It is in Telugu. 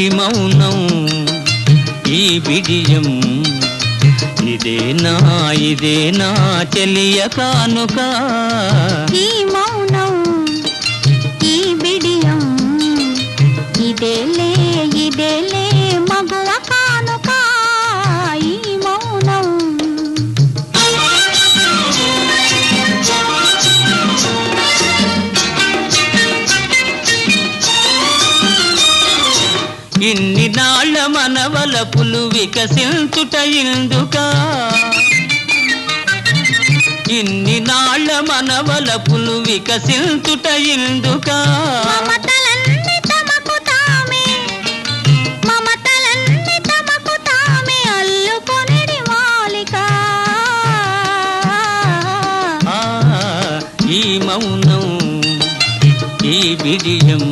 ఈ మౌనం ఈ బిడియం ఇదేనా చెలియ కానుక. ఈ మౌనం ఈ బిడియం ఇదేలే మగువ కానుక. ఈ మౌనం ఇన్ని నాళ్ళ మనవలపులు వికసించుట ఇందుక. ఇన్ని నాళ్ళ మనవలపులు వికసించుట ఇందుక. మమతలన్నీ తమకు తామే అల్లుకొనిడి మాలిక. ఈ మౌనం ఈ బిడియం